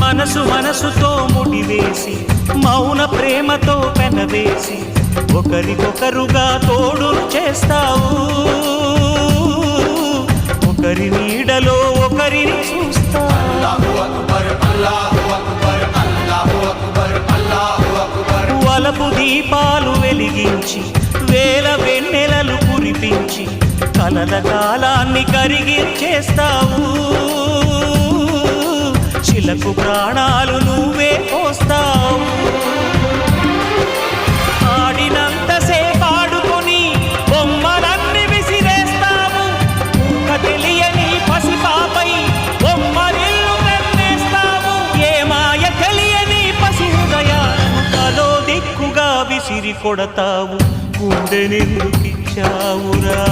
మనసు మనసుతో ముడివేసి మౌన ప్రేమతో పెనవేసి ఒకరికొకరుగా తోడును చేస్తావు. ఒకరి నీడలో ఒకరిని చూస్తావు. వలపు దీపాలు వెలిగించి వేల వెన్నెలలు కురిపించి కలల కాలాన్ని కరిగించేస్తావు. శిలకు ప్రాణాలు నువ్వే పోస్తావు. ఆడినంతసేపు ఆడుకొని బొమ్మలన్నీ విసిరేస్తావు. ఊహ తెలియని పసిపాపై బొమ్మరిల్లు వెన్నేస్తావు. ఏ మాయ తెలియని పసి హృదయాలను తలో దిక్కుగా విసిరి కొడతావు. గుండెనెందుకిచ్చావురా?